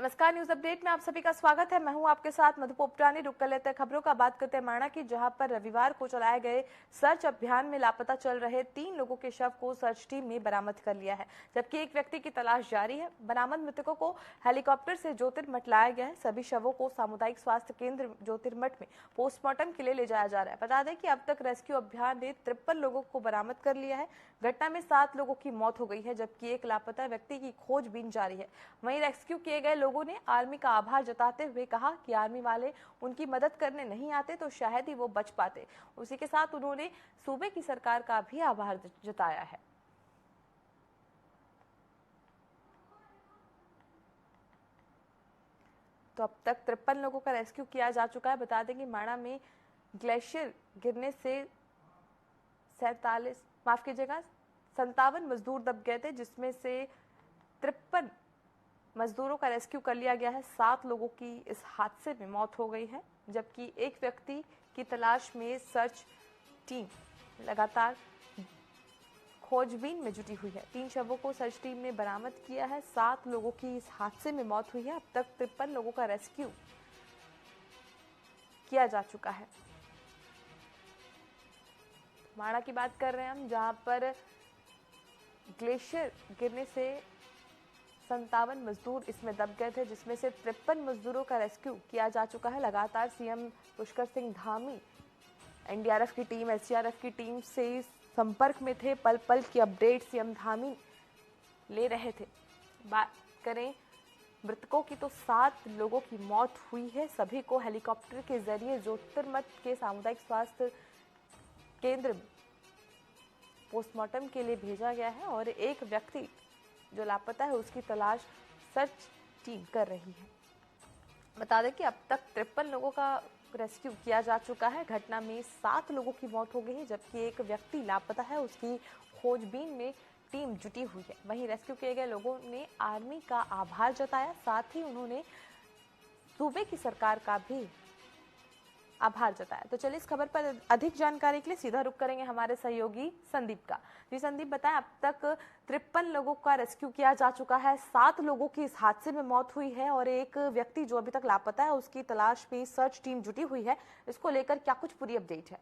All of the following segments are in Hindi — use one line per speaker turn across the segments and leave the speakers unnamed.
नमस्कार, न्यूज अपडेट में आप सभी का स्वागत है। मैं हूं आपके साथ मधु पोपटानी। रुक कर लेते हैं खबरों का। बात करते हैं माणा की, जहां पर रविवार को चलाए गए सर्च अभियान में लापता चल रहे 3 लोगों के शव को सर्च टीम ने बरामद कर लिया है, जबकि एक व्यक्ति की तलाश जारी है। बरामद मृतकों को हेलीकॉप्टर से ज्योतिर्मठ लाया गया है। सभी शवों को सामुदायिक स्वास्थ्य केंद्र ज्योतिर्मठ में पोस्टमार्टम के लिए ले जाया जा रहा है। बता दें कि अब तक रेस्क्यू अभियान ने 53 लोगों को बरामद कर लिया है। घटना में 7 लोगों की मौत हो गई है, जबकि एक लापता व्यक्ति की खोजबीन जारी है। वहीं रेस्क्यू किए गए लोगों ने आर्मी का आभार जताते हुए कहा कि आर्मी वाले उनकी मदद करने नहीं आते तो शायद ही वो बच पाते। उसी के साथ उन्होंने सूबे की सरकार का भी आभार जताया है। तो अब तक 53 लोगों का रेस्क्यू किया जा चुका है। बता दें कि माणा में ग्लेशियर गिरने से 57 मजदूर दब गए थे, जिसमें से 53 मजदूरों का रेस्क्यू कर लिया गया है। 7 लोगों की इस हादसे में मौत हो गई है, जबकि एक व्यक्ति की तलाश में सर्च टीम लगातार खोजबीन में जुटी हुई है। 3 शवों को सर्च टीम ने बरामद किया है। 7 लोगों की इस हादसे में मौत हुई है। अब तक 53 लोगों का रेस्क्यू किया जा चुका है। माणा की बात कर रहे हैं हम, जहां पर ग्लेशियर गिरने से 57 मजदूर इसमें दब गए थे, जिसमें से 53 मजदूरों का रेस्क्यू किया जा चुका है। लगातार सीएम पुष्कर सिंह धामी एनडीआरएफ की टीम, एसडीआरएफ की टीम से संपर्क में थे। पल पल की अपडेट सीएम धामी ले रहे थे। बात करें मृतकों की तो 7 लोगों की मौत हुई है। सभी को हेलीकॉप्टर के जरिए ज्योतिर्मठ के सामुदायिक स्वास्थ्य केंद्र पोस्टमार्टम के लिए भेजा गया है और एक व्यक्ति जो लापता है उसकी तलाश सर्च टीम कर रही है। बता दें कि अब तक 53 लोगों का रेस्क्यू किया जा चुका है। घटना में 7 लोगों की मौत हो गई है, जबकि एक व्यक्ति लापता है। उसकी खोजबीन में टीम जुटी हुई है। वहीं रेस्क्यू किए गए लोगों ने आर्मी का आभार जताया, साथ ही उन्होंने सूबे की सरकार का भी आभार जताया। तो चलिए इस खबर पर अधिक जानकारी के लिए सीधा रुख करेंगे हमारे सहयोगी संदीप का। जी संदीप, बताएं, अब तक 53 लोगों का रेस्क्यू किया जा चुका है। 7 लोगों की इस हादसे में मौत हुई है और एक व्यक्ति जो अभी तक लापता है उसकी तलाश में सर्च टीम जुटी हुई है। इसको लेकर क्या कुछ पूरी अपडेट है?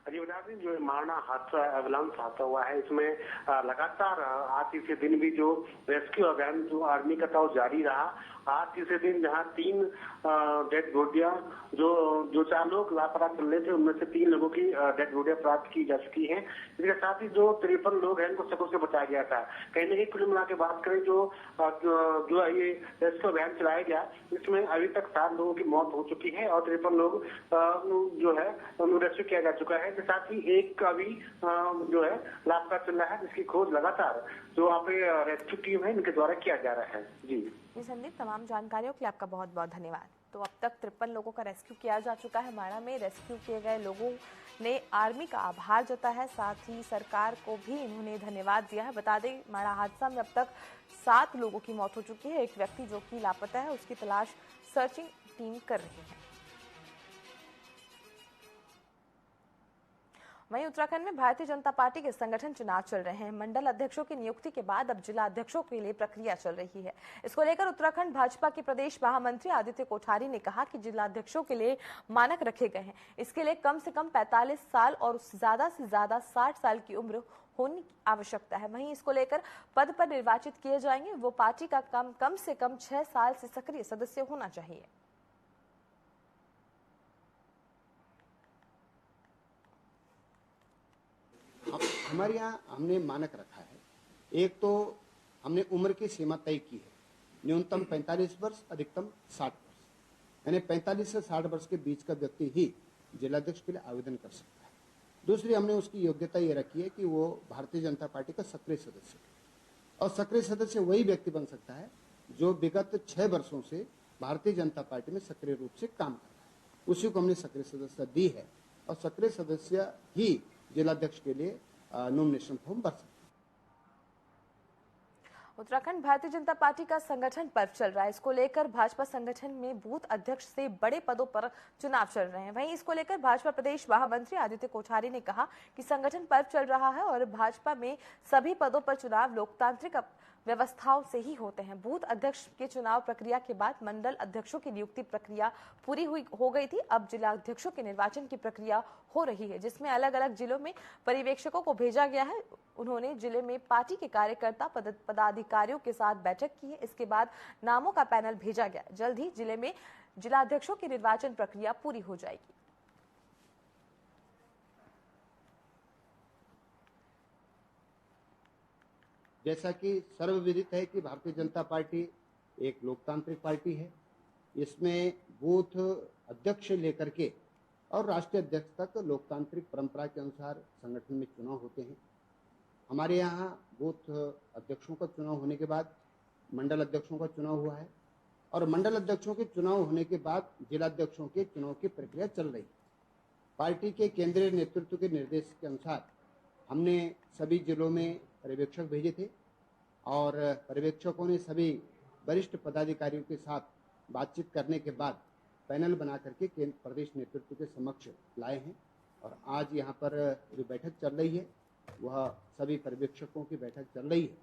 जी बता दें, जो मारना हादसा एम्बुलेंस हादसा हुआ है, इसमें लगातार आज तीसरे दिन भी जो रेस्क्यू अभियान जो आर्मी का था वो जारी रहा। आज तीसरे दिन जहां 3 डेड बॉडियां जो 4 लोग लापता चल रहे थे, उनमें से 3 लोगों की डेड बॉडियां प्राप्त की जा चुकी हैं। इसके साथ ही जो 53 लोग हैं उनको सबको से बचाया गया था। कहीं ना कहीं कुल मिला के बात करें जो ये रेस्क्यू अभियान चलाया गया, इसमें अभी तक 7 लोगों की मौत हो चुकी है और 53 लोग जो है रेस्क्यू किया जा चुका है। साथ ही एक का भी जो है लापता चल रहा है, जिसकी खोज लगातार जो वहाँ पे रेस्क्यू टीम है इनके द्वारा किया जा रहा है। जी
संदीप, तमाम जानकारियों के लिए आपका बहुत बहुत धन्यवाद। तो अब तक 53 लोगों का रेस्क्यू किया जा चुका है। माणा में रेस्क्यू किए गए लोगों ने आर्मी का आभार जताया है, साथ ही सरकार को भी इन्होंने धन्यवाद दिया है। बता दें, माणा हादसा में अब तक 7 लोगों की मौत हो चुकी है। एक व्यक्ति जो कि लापता है उसकी तलाश सर्चिंग टीम कर रही है। वहीं उत्तराखंड में भारतीय जनता पार्टी के संगठन चुनाव चल रहे हैं। मंडल अध्यक्षों की नियुक्ति के बाद अब जिला अध्यक्षों के लिए प्रक्रिया चल रही है। इसको लेकर उत्तराखंड भाजपा के प्रदेश महामंत्री आदित्य कोठारी ने कहा कि जिला अध्यक्षों के लिए मानक रखे गए हैं। इसके लिए कम से कम 45 साल और ज्यादा से ज्यादा 60 साल की उम्र होने की आवश्यकता है। वहीं इसको लेकर पद पर निर्वाचित किए जाएंगे वो पार्टी का कम से कम 6 साल से सक्रिय सदस्य होना चाहिए।
हमारे यहाँ हमने मानक रखा है। एक तो हमने उम्र की सीमा तय की है, न्यूनतम 45 वर्ष, अधिकतम 60 वर्ष, यानी 45 से 60 वर्ष के बीच का व्यक्ति ही जिलाध्यक्ष के लिए आवेदन कर सकता है। दूसरी हमने उसकी योग्यता ये रखी है कि वो भारतीय जनता पार्टी का सक्रिय सदस्य है, और सक्रिय सदस्य वही व्यक्ति बन सकता है जो विगत 6 वर्षों से भारतीय जनता पार्टी में सक्रिय रूप से काम कर रहा है। उसी को हमने सक्रिय सदस्य दी है और सक्रिय सदस्य ही जिलाध्यक्ष के लिए नॉमिनेशन फॉर्म भर सकते हैं।
उत्तराखंड भारतीय जनता पार्टी का संगठन पर्व चल रहा है। इसको लेकर भाजपा संगठन में बूथ अध्यक्ष से बड़े पदों पर चुनाव चल रहे हैं। वहीं इसको लेकर भाजपा प्रदेश महामंत्री आदित्य कोठारी ने कहा कि संगठन पर्व चल रहा है और भाजपा में सभी पदों पर चुनाव लोकतांत्रिक व्यवस्थाओं से ही होते हैं। बूथ अध्यक्ष के चुनाव प्रक्रिया के बाद मंडल अध्यक्षों की नियुक्ति प्रक्रिया पूरी हो गई थी। अब जिला अध्यक्षों के निर्वाचन की प्रक्रिया हो रही है, जिसमें अलग अलग जिलों में पर्यवेक्षकों को भेजा गया है। उन्होंने जिले में पार्टी के कार्यकर्ता पदाधिकारियों के साथ बैठक की है। इसके बाद नामों का पैनल भेजा गया। जल्द ही जिले में जिला अध्यक्षों की निर्वाचन प्रक्रिया पूरी हो जाएगी।
जैसा कि सर्वविदित है कि भारतीय जनता पार्टी एक लोकतांत्रिक पार्टी है। इसमें बूथ अध्यक्ष लेकर के और राष्ट्रीय अध्यक्ष तक लोकतांत्रिक परंपरा के अनुसार संगठन में चुनाव होते हैं। हमारे यहाँ बूथ अध्यक्षों का चुनाव होने के बाद मंडल अध्यक्षों का चुनाव हुआ है और मंडल अध्यक्षों के चुनाव होने के बाद जिला अध्यक्षों के चुनाव की प्रक्रिया चल रही है। पार्टी के केंद्रीय नेतृत्व के निर्देश के अनुसार हमने सभी जिलों में पर्यवेक्षक भेजे थे और पर्यवेक्षकों ने सभी वरिष्ठ पदाधिकारियों के साथ बातचीत करने के बाद पैनल बना करके केंद्र प्रदेश नेतृत्व के समक्ष लाए हैं और आज यहाँ पर जो बैठक चल रही है वह सभी पर्यवेक्षकों की बैठक चल रही है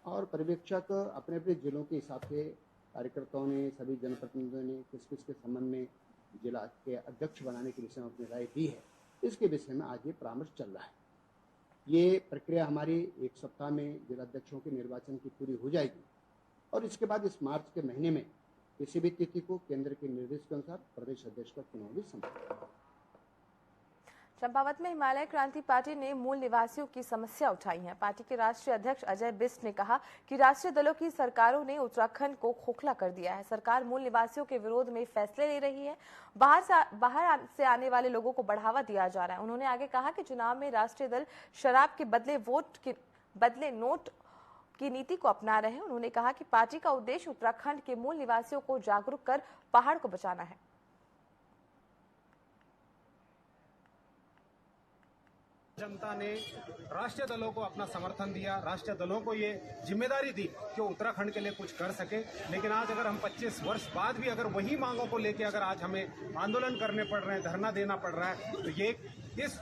और पर्यवेक्षक अपने अपने जिलों के हिसाब से कार्यकर्ताओं ने सभी जनप्रतिनिधियों ने किस किस के संबंध में जिला के अध्यक्ष बनाने के विषय में अपनी राय दी है, इसके विषय में आज ये परामर्श चल रहा है। ये प्रक्रिया हमारी एक सप्ताह में जिला अध्यक्षों के निर्वाचन की पूरी हो जाएगी और इसके बाद इस मार्च के महीने में किसी भी तिथि को केंद्र के निर्देश के अनुसार प्रदेश अध्यक्ष का चुनाव भी संपन्न होगा।
चंपावत में हिमालय क्रांति पार्टी ने मूल निवासियों की समस्या उठाई है। पार्टी के राष्ट्रीय अध्यक्ष अजय बिष्ट ने कहा कि राष्ट्रीय दलों की सरकारों ने उत्तराखंड को खोखला कर दिया है। सरकार मूल निवासियों के विरोध में फैसले ले रही है। बाहर से आने वाले लोगों को बढ़ावा दिया जा रहा है। उन्होंने आगे कहा कि चुनाव में राष्ट्रीय दल शराब के बदले नोट की नीति को अपना रहे हैं। उन्होंने कहा कि पार्टी का उद्देश्य उत्तराखंड के मूल निवासियों को जागरूक कर पहाड़ को बचाना है।
जनता ने राष्ट्रीय दलों को अपना समर्थन दिया, राष्ट्रीय दलों को ये जिम्मेदारी दी कि उत्तराखंड के लिए कुछ कर सके। लेकिन आज अगर हम 25 वर्ष बाद भी अगर वही मांगों को लेकर अगर आज हमें आंदोलन करने पड़ रहे हैं, धरना देना पड़ रहा है, तो ये इस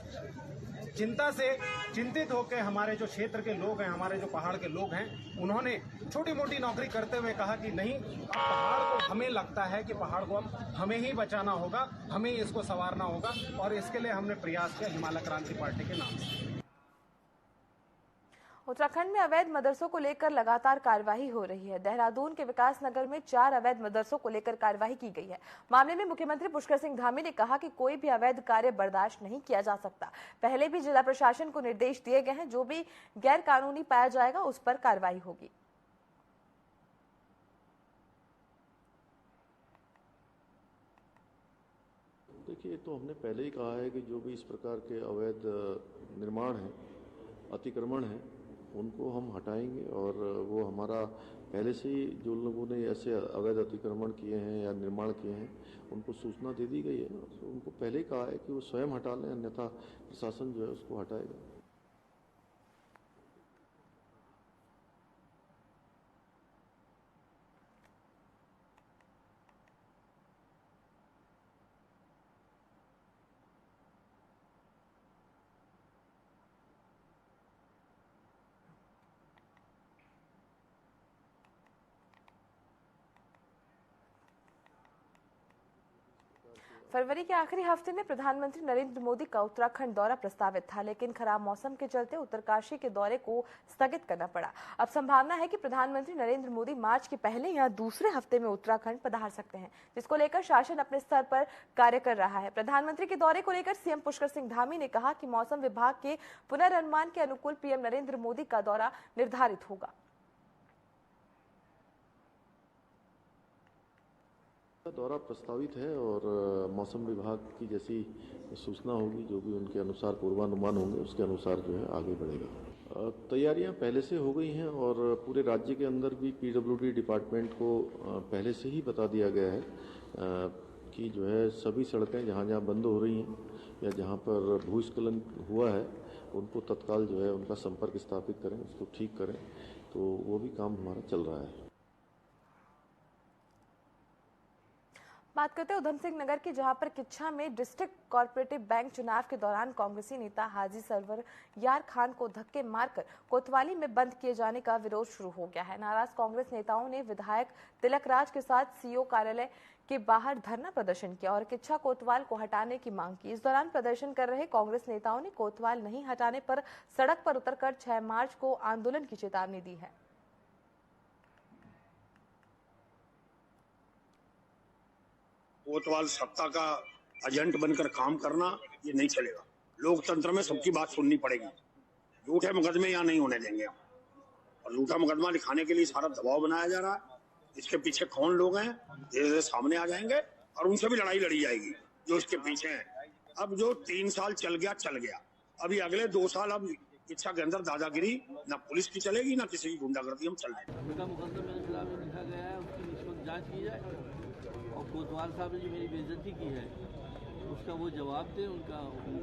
चिंता से चिंतित होकर हमारे जो क्षेत्र के लोग हैं, हमारे जो पहाड़ के लोग हैं, उन्होंने छोटी मोटी नौकरी करते हुए कहा कि नहीं, पहाड़ को हमें लगता है कि पहाड़ को हमें ही बचाना होगा, हमें इसको संवारना होगा और इसके लिए हमने प्रयास किया हिमालय क्रांति पार्टी के नाम से।
उत्तराखंड में अवैध मदरसों को लेकर लगातार कार्यवाही हो रही है। देहरादून के विकास नगर में 4 अवैध मदरसों को लेकर कार्यवाही की गई है। मामले में मुख्यमंत्री पुष्कर सिंह धामी ने कहा कि कोई भी अवैध कार्य बर्दाश्त नहीं किया जा सकता। पहले भी जिला प्रशासन को निर्देश दिए गए हैं, जो भी गैर कानूनी पाया जाएगा उस पर कार्रवाई होगी।
देखिए, तो हमने पहले ही कहा है कि जो भी इस प्रकार के अवैध निर्माण है, अतिक्रमण है, उनको हम हटाएंगे और वो हमारा पहले से ही जो लोगों ने ऐसे अवैध अतिक्रमण किए हैं या निर्माण किए हैं उनको सूचना दे दी गई है। तो उनको पहले ही कहा है कि वो स्वयं हटा लें, अन्यथा प्रशासन जो है उसको हटाएगा।
फरवरी के आखिरी हफ्ते में प्रधानमंत्री नरेंद्र मोदी का उत्तराखंड दौरा प्रस्तावित था, लेकिन खराब मौसम के चलते उत्तरकाशी के दौरे को स्थगित करना पड़ा। अब संभावना है कि प्रधानमंत्री नरेंद्र मोदी मार्च के पहले या दूसरे हफ्ते में उत्तराखंड पधार सकते हैं, जिसको लेकर शासन अपने स्तर पर कार्य कर रहा है। प्रधानमंत्री के दौरे को लेकर सीएम पुष्कर सिंह धामी ने कहा कि मौसम विभाग के पुनर्अनुमान के अनुकूल पीएम नरेंद्र मोदी का दौरा निर्धारित होगा।
दौरा प्रस्तावित है और मौसम विभाग की जैसी सूचना होगी, जो भी उनके अनुसार पूर्वानुमान होंगे, उसके अनुसार जो है आगे बढ़ेगा। तैयारियां पहले से हो गई हैं और पूरे राज्य के अंदर भी पीडब्ल्यूडी डिपार्टमेंट को पहले से ही बता दिया गया है कि जो है सभी सड़कें जहां जहां बंद हो रही हैं या जहां पर भूस्खलन हुआ है उनको तत्काल जो है उनका संपर्क स्थापित करें, उसको ठीक करें। तो वो भी काम हमारा चल रहा है।
बात करते हैं उधम सिंह नगर की, जहां पर किच्छा में डिस्ट्रिक्ट कोऑपरेटिव बैंक चुनाव के दौरान कांग्रेसी नेता हाजी सरवर यार खान को धक्के मारकर कोतवाली में बंद किए जाने का विरोध शुरू हो गया है। नाराज कांग्रेस नेताओं ने विधायक तिलक राज के साथ सीओ कार्यालय के बाहर धरना प्रदर्शन किया और किच्छा कोतवाल को हटाने की मांग की। इस दौरान प्रदर्शन कर रहे कांग्रेस नेताओं ने कोतवाल नहीं हटाने पर सड़क पर उतरकर 6 मार्च को आंदोलन की चेतावनी दी है।
कोतवाल सत्ता का एजेंट बनकर काम करना ये नहीं चलेगा। लोकतंत्र में सबकी बात सुननी पड़ेगी। झूठे मुकदमे यहाँ नहीं होने देंगे हम। और झूठा मुकदमा लिखाने के लिए सारा दबाव बनाया जा रहा है। इसके पीछे कौन लोग हैं धीरे धीरे सामने आ जाएंगे और उनसे भी लड़ाई लड़ी जाएगी जो इसके पीछे हैं। अब जो 3 साल चल गया। अभी अगले 2 साल अब इच्छा के अंदर दादागिरी न पुलिस की चलेगी न किसी की गुंडागर्दी हम चल रहे।
मुकदमा मेरे खिलाफ लिखा गया है, उसकी निष्पक्ष जांच की जाए और कोतवाल साहब ने जो मेरी बेइज्जती की है उसका वो जवाब दे, उनका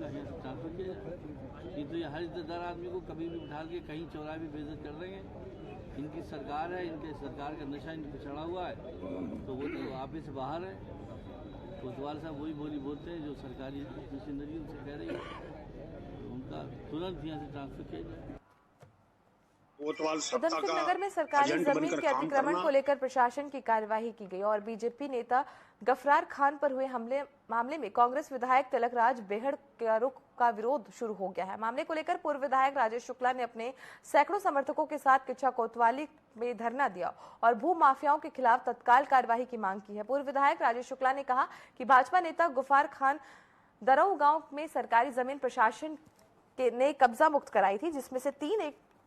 यहाँ से ट्रांसफर किया जाए। ये तो ये हर इज्जतदार आदमी को कभी भी उठा के कहीं चौराहे भी बेइज्जत कर रहे हैं। इनकी सरकार है, इनके सरकार का नशा इन पर चढ़ा हुआ है, तो वो तो आपे से बाहर है। कोतवाल साहब वही बोली बोलते हैं जो सरकारी मशीनरी उनसे कह रही है, उनका तुरंत यहाँ से ट्रांसफर किया जाए।
उधम सिंह नगर में सरकारी जमीन के अतिक्रमण को लेकर प्रशासन की कार्यवाही की गई और बीजेपी नेता गफरार खान पर हुए मामले में कांग्रेस विधायक तिलक राज बेहड़ का रुख का विरोध शुरू हो गया है। मामले को लेकर पूर्व विधायक राजेश शुक्ला ने अपने सैकड़ों समर्थकों के साथ किच्छा कोतवाली में धरना दिया और भू माफियाओं के खिलाफ तत्काल कार्यवाही की मांग की है। पूर्व विधायक राजेश शुक्ला ने कहा कि भाजपा नेता गफरार खान दरऊ गांव में सरकारी जमीन प्रशासन ने कब्जा मुक्त कराई थी, जिसमें से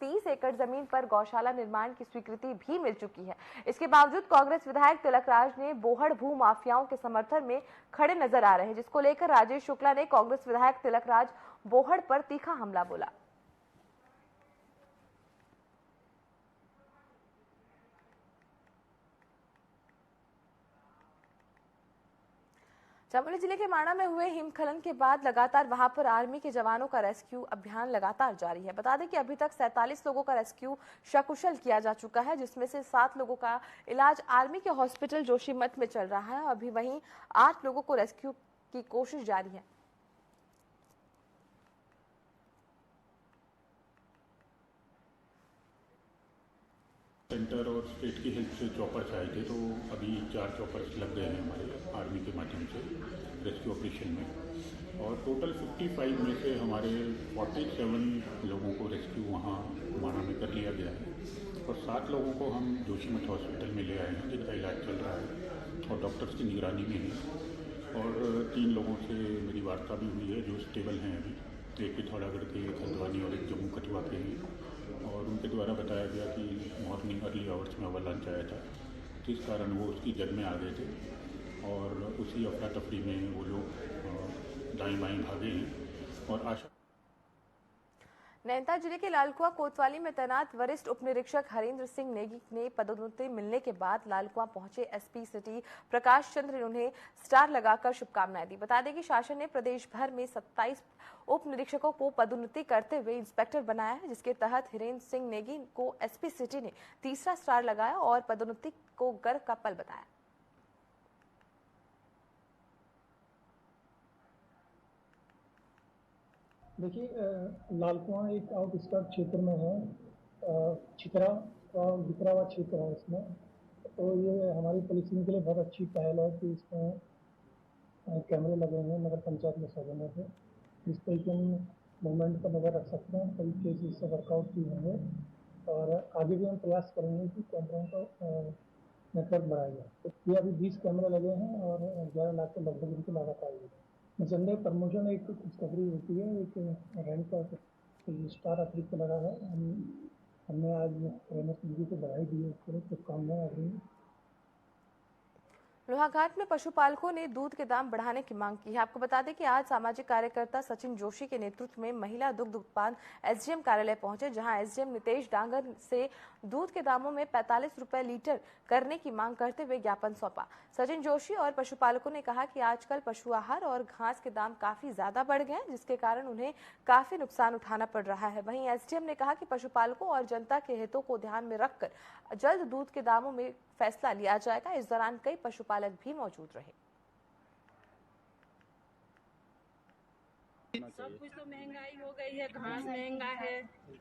30 एकड़ जमीन पर गौशाला निर्माण की स्वीकृति भी मिल चुकी है। इसके बावजूद कांग्रेस विधायक तिलक राज ने बोहड़ भू माफियाओं के समर्थन में खड़े नजर आ रहे हैं, जिसको लेकर राजेश शुक्ला ने कांग्रेस विधायक तिलक राज बोहड़ पर तीखा हमला बोला। चमोली जिले के माणा में हुए हिमस्खलन के बाद लगातार वहां पर आर्मी के जवानों का रेस्क्यू अभियान लगातार जारी है। बता दें कि अभी तक 47 लोगों का रेस्क्यू सकुशल किया जा चुका है, जिसमें से 7 लोगों का इलाज आर्मी के हॉस्पिटल जोशीमठ में चल रहा है। अभी वहीं 8 लोगों को रेस्क्यू की कोशिश जारी है।
सेंटर और स्टेट की हेल्प से चॉपर्स आए थे, तो अभी 4 चॉपर्स लग गए हैं हमारे आर्मी के माध्यम से रेस्क्यू ऑपरेशन में। और टोटल 55 में से हमारे 47 लोगों को रेस्क्यू वहाँ माणा में कर लिया गया है और 7 लोगों को हम जोशीमठ हॉस्पिटल में ले आए हैं जिनका इलाज चल रहा है और डॉक्टर्स की निगरानी में है। और 3 लोगों से मेरी वार्ता भी हुई है जो स्टेबल हैं अभी, एक पिथौरागढ़ के, एक हल्द्वानी और एक जम्मू कठुआ के हैं। और उनके द्वारा बताया गया कि मॉर्निंग अर्ली आवर्स में अवलांच आया था, जिस कारण वो उसकी जद में आ गए थे और उसी अफरा तफरी में वो लोग दाएं बाएं भागे हैं। और आशा
नैनीताल जिले के लालकुआं कोतवाली में तैनात वरिष्ठ उप निरीक्षक हरेंद्र सिंह नेगी ने पदोन्नति मिलने के बाद लालकुआं पहुंचे एसपी सिटी प्रकाश चंद्र ने उन्हें स्टार लगाकर शुभकामनाएं दी। बता दें कि शासन ने प्रदेश भर में 27 उप निरीक्षकों को पदोन्नति करते हुए इंस्पेक्टर बनाया है, जिसके तहत हरेंद्र सिंह नेगी को एसपी सिटी ने तीसरा स्टार लगाया और पदोन्नति को गर्व का पल बताया।
देखिए, लालकुआं एक आउटस्कर्ट क्षेत्र में है, छितरा और बिखरा हुआ क्षेत्र है इसमें। तो ये हमारी पुलिसिंग के लिए बहुत अच्छी पहल है कि इसमें कैमरे लगे हैं नगर पंचायत में सौजन्य से, जिस पर कि हम मूवमेंट पर नज़र रख सकते हैं। कई केस इससे वर्कआउट भी होंगे और आगे भी हम प्रयास करेंगे कि कैमरों का नेटवर्क बढ़ाया जाए। तो ये अभी 20 कैमरे लगे हैं और 11 लाख के लगभग इनकी लागत आई है। जनरल प्रमोशन एक खुशखबरी होती है, एक रैंक का स्टार अतिरिक्त लगा है। हमने आज एमएसपी को बढ़ाई दी है, उसके लिए शुभकामनाएं अभी।
लोहाघाट में पशुपालकों ने दूध के दाम बढ़ाने की मांग की है। आपको बता दें कि आज सामाजिक कार्यकर्ता सचिन जोशी के नेतृत्व में महिला दुग्ध उत्पादन एसडीएम कार्यालय पहुंचे, जहां एसडीएम नितेश डांगर से दूध के दामों में 45 रुपए लीटर करने की मांग करते हुए ज्ञापन सौंपा। सचिन जोशी और पशुपालकों ने कहा कि आजकल पशु आहार और घास के दाम काफी ज्यादा बढ़ गए हैं, जिसके कारण उन्हें काफी नुकसान उठाना पड़ रहा है। वहीं एसडीएम ने कहा कि पशुपालकों और जनता के हितों को ध्यान में रखकर जल्द दूध के दामों में फैसला लिया जाएगा। इस दौरान कई पशुपालक भी मौजूद रहे।
सब कुछ तो महंगाई हो गई है, घास महंगा है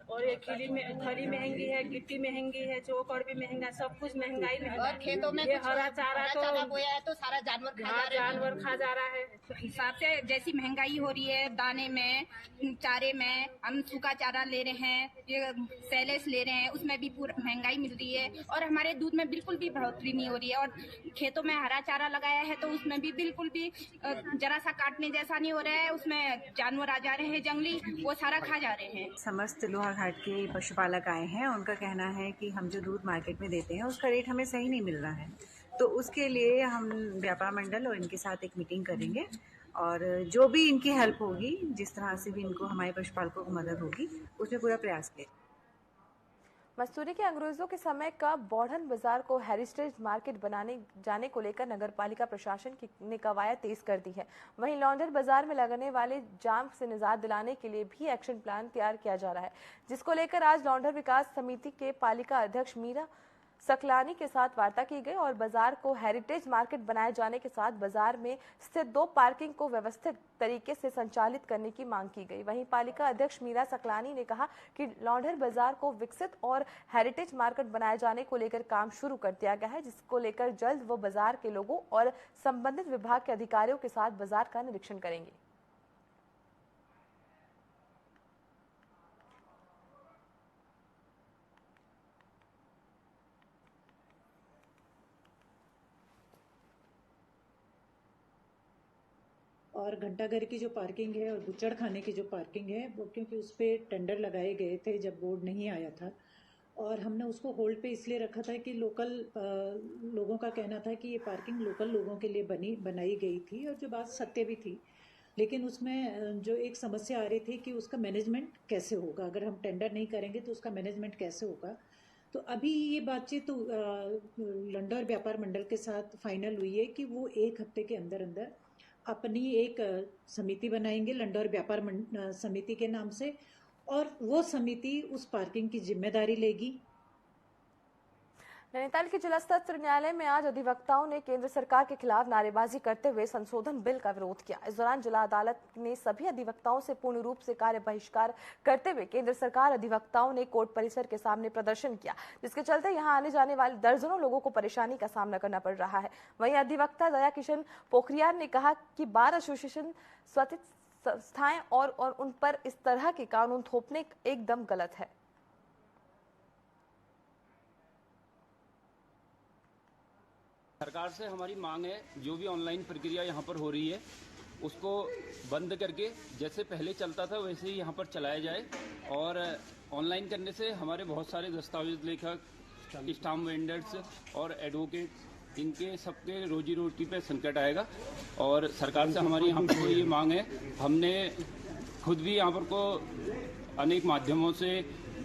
और ये खली महंगी है, गिट्टी महंगी है, चौकड़ भी महंगा, सब कुछ महंगाई में। और खेतों में ये हरा चारा तो बोया है तो सारा जानवर खा जा रहा है।
हिसाब से जैसी महंगाई हो रही है, दाने में, चारे में, हम सूखा चारा ले रहे हैं, ये सैलेस ले रहे हैं, उसमें भी पूरा महंगाई मिल रही है और हमारे दूध में बिल्कुल भी बढ़ोतरी नहीं हो रही है। और खेतों में हरा चारा लगाया है तो उसमें भी बिल्कुल भी जरा सा काटने जैसा नहीं हो रहा है, उसमें जानवर आ जा रहे हैं जंगली, वो सारा खा जा रहे हैं।
समस्त लोहाघाट के पशुपालक आए हैं, उनका कहना है कि हम जो दूध मार्केट में देते हैं उसका रेट हमें सही नहीं मिल रहा है, तो उसके लिए हम व्यापार मंडल और इनके साथ एक मीटिंग करेंगे और जो भी इनकी हेल्प होगी, जिस तरह से भी इनको हमारे पशुपालकों को मदद होगी, उसमें पूरा प्रयास करें।
मसूरी के अंग्रेजों के समय का बौढ़न बाजार को हेरिटेज मार्केट बनाने जाने को लेकर नगरपालिका प्रशासन ने कवायद तेज कर दी है। वहीं लॉन्डर बाजार में लगने वाले जाम से निजात दिलाने के लिए भी एक्शन प्लान तैयार किया जा रहा है, जिसको लेकर आज लॉन्डर विकास समिति के पालिका अध्यक्ष मीरा सकलानी के साथ वार्ता की गई और बाजार को हेरिटेज मार्केट बनाए जाने के साथ बाजार में स्थित 2 पार्किंग को व्यवस्थित तरीके से संचालित करने की मांग की गई। वहीं पालिका अध्यक्ष मीरा सकलानी ने कहा कि लॉन्डर बाजार को विकसित और हेरिटेज मार्केट बनाए जाने को लेकर काम शुरू कर दिया गया है, जिसको लेकर जल्द वो बाजार के लोगों और संबंधित विभाग के अधिकारियों के साथ बाजार का निरीक्षण करेंगे।
और घंटाघर की जो पार्किंग है और बुच्चड़ खाने की जो पार्किंग है वो, क्योंकि उस पर टेंडर लगाए गए थे जब बोर्ड नहीं आया था और हमने उसको होल्ड पे इसलिए रखा था कि लोकल लोगों का कहना था कि ये पार्किंग लोकल लोगों के लिए बनाई गई थी और जो बात सत्य भी थी, लेकिन उसमें जो एक समस्या आ रही थी कि उसका मैनेजमेंट कैसे होगा, अगर हम टेंडर नहीं करेंगे तो उसका मैनेजमेंट कैसे होगा। तो अभी ये बातचीत तो लॉन्डर व्यापार मंडल के साथ फाइनल हुई है कि वो 1 हफ्ते के अंदर अंदर अपनी एक समिति बनाएंगे लॉन्डर व्यापार समिति के नाम से, और वो समिति उस पार्किंग की जिम्मेदारी लेगी।
नैनीताल के जिला सत्र न्यायालय में आज अधिवक्ताओं ने केंद्र सरकार के खिलाफ नारेबाजी करते हुए संशोधन बिल का विरोध किया। इस दौरान जिला अदालत ने सभी अधिवक्ताओं से पूर्ण रूप से कार्य बहिष्कार करते हुए केंद्र सरकार अधिवक्ताओं ने कोर्ट परिसर के सामने प्रदर्शन किया, जिसके चलते यहां आने जाने वाले दर्जनों लोगों को परेशानी का सामना करना पड़ रहा है। वहीं अधिवक्ता दया किशन पोखरियाल ने कहा कि बार एसोसिएशन स्वैच्छिक संस्थाएं और उन पर इस तरह के कानून थोपने एकदम गलत है।
सरकार से हमारी मांग है, जो भी ऑनलाइन प्रक्रिया यहाँ पर हो रही है उसको बंद करके जैसे पहले चलता था वैसे ही यहाँ पर चलाया जाए, और ऑनलाइन करने से हमारे बहुत सारे दस्तावेज लेखक, स्टाम्प वेंडर्स और एडवोकेट, इनके सबके रोजी रोटी पे संकट आएगा। और सरकार से हमारी यहाँ पर ये मांग है, हमने खुद भी यहाँ पर को अनेक माध्यमों से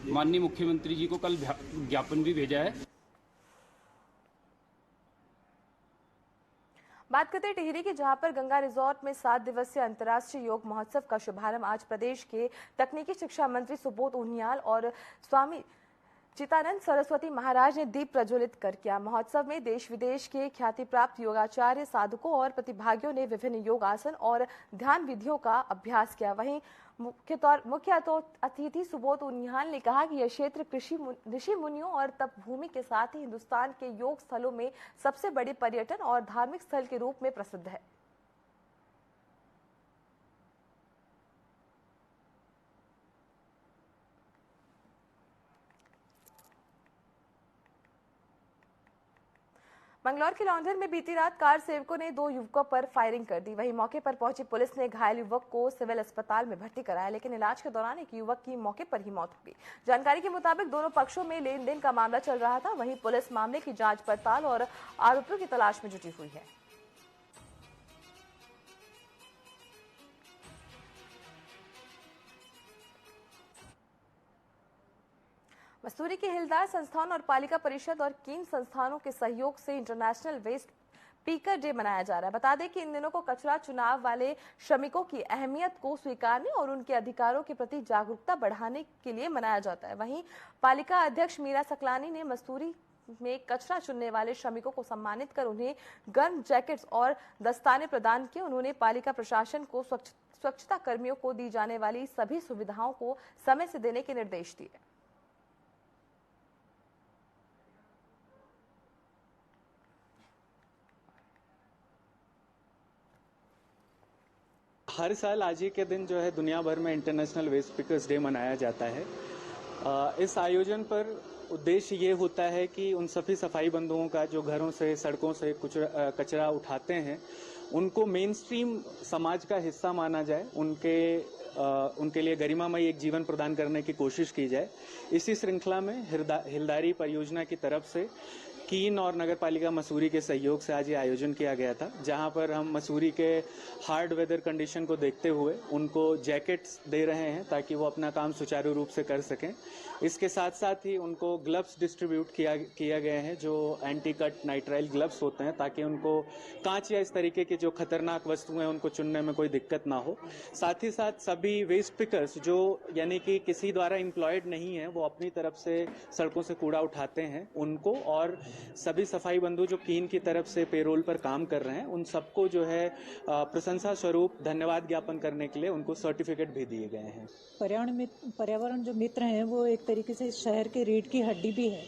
माननीय मुख्यमंत्री जी को कल ज्ञापन भी भेजा है।
बात करते हैं टिहरी की, जहां पर गंगा रिजॉर्ट में 7 दिवसीय अंतर्राष्ट्रीय योग महोत्सव का शुभारंभ आज प्रदेश के तकनीकी शिक्षा मंत्री सुबोध उनियाल और स्वामी चितानंद सरस्वती महाराज ने दीप प्रज्वलित कर किया। महोत्सव में देश विदेश के ख्याति प्राप्त योगाचार्य, साधकों और प्रतिभागियों ने विभिन्न योग आसन और ध्यान विधियों का अभ्यास किया। वहीं मुख्य अतिथि सुबोध उनियाल ने कहा कि यह क्षेत्र ऋषि मुनियों और तप भूमि के साथ ही हिंदुस्तान के योग स्थलों में सबसे बड़े पर्यटन और धार्मिक स्थल के रूप में प्रसिद्ध है। मंगलौर के लौंडर में बीती रात कार सेवकों ने 2 युवकों पर फायरिंग कर दी। वहीं मौके पर पहुंची पुलिस ने घायल युवक को सिविल अस्पताल में भर्ती कराया, लेकिन इलाज के दौरान एक युवक की मौके पर ही मौत हो गई। जानकारी के मुताबिक दोनों पक्षों में लेन देन का मामला चल रहा था। वहीं पुलिस मामले की जांच पड़ताल और आरोपियों की तलाश में जुटी हुई है। मसूरी के हिलदार संस्थान और पालिका परिषद और कीन संस्थानों के सहयोग से इंटरनेशनल वेस्ट पिकर डे मनाया जा रहा है। बता दें कि इन दिनों को कचरा चुनाव वाले श्रमिकों की अहमियत को स्वीकारने और उनके अधिकारों के प्रति जागरूकता बढ़ाने के लिए मनाया जाता है। वहीं पालिका अध्यक्ष मीरा सकलानी ने मसूरी में कचरा चुनने वाले श्रमिकों को सम्मानित कर उन्हें गर्म जैकेट्स और दस्ताने प्रदान किए। उन्होंने पालिका प्रशासन को स्वच्छता कर्मियों को दी जाने वाली सभी सुविधाओं को समय से देने के निर्देश दिए।
हर साल आज ही के दिन जो है दुनिया भर में इंटरनेशनल वेस्ट पिकर्स डे मनाया जाता है। इस आयोजन पर उद्देश्य ये होता है कि उन सभी सफाई बंधुओं का जो घरों से, सड़कों से कचरा उठाते हैं, उनको मेन स्ट्रीम समाज का हिस्सा माना जाए, उनके लिए गरिमामयी एक जीवन प्रदान करने की कोशिश की जाए। इसी श्रृंखला में हिलदारी परियोजना की तरफ से कीन और नगरपालिका मसूरी के सहयोग से आज ये आयोजन किया गया था, जहां पर हम मसूरी के हार्ड वेदर कंडीशन को देखते हुए उनको जैकेट्स दे रहे हैं ताकि वो अपना काम सुचारू रूप से कर सकें। इसके साथ साथ ही उनको ग्लव्स डिस्ट्रीब्यूट किया गया है जो एंटी कट नाइट्राइल ग्लव्स होते हैं, ताकि उनको कांच या इस तरीके की जो खतरनाक वस्तुएं उनको चुनने में कोई दिक्कत ना हो। साथ ही साथ सभी वेस्ट पिकर्स जो यानी कि किसी द्वारा एम्प्लॉयड नहीं है, वो अपनी तरफ से सड़कों से कूड़ा उठाते हैं, उनको और सभी सफाई बंधु जो कीन की तरफ से पेरोल पर काम कर रहे हैं, उन सबको जो है प्रशंसा स्वरूप धन्यवाद ज्ञापन करने के लिए उनको सर्टिफिकेट भी दिए गए हैं।
पर्यावरण जो मित्र हैं वो एक तरीके से शहर के रीढ़ की हड्डी भी है,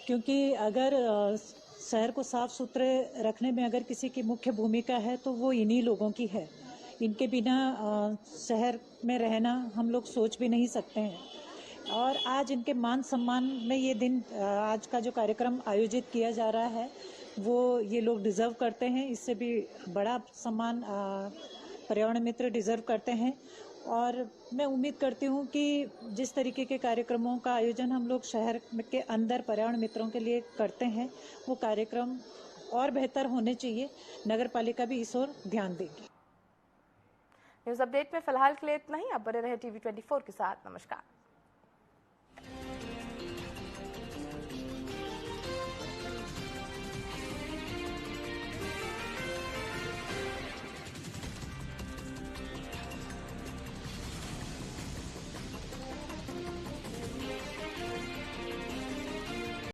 क्योंकि अगर शहर को साफ सुथरे रखने में अगर किसी की मुख्य भूमिका है तो वो इन्हीं लोगों की है। इनके बिना शहर में रहना हम लोग सोच भी नहीं सकते हैं। और आज इनके मान सम्मान में ये दिन, आज का जो कार्यक्रम आयोजित किया जा रहा है, वो ये लोग डिजर्व करते हैं। इससे भी बड़ा सम्मान पर्यावरण मित्र डिजर्व करते हैं। और मैं उम्मीद करती हूँ कि जिस तरीके के कार्यक्रमों का आयोजन हम लोग शहर के अंदर पर्यावरण मित्रों के लिए करते हैं, वो कार्यक्रम और बेहतर होने चाहिए। नगर पालिका भी इस ओर ध्यान देगी।
न्यूज अपडेट में फिलहाल के लिए इतना ही। अब बने रहे TV24 के साथ। नमस्कार।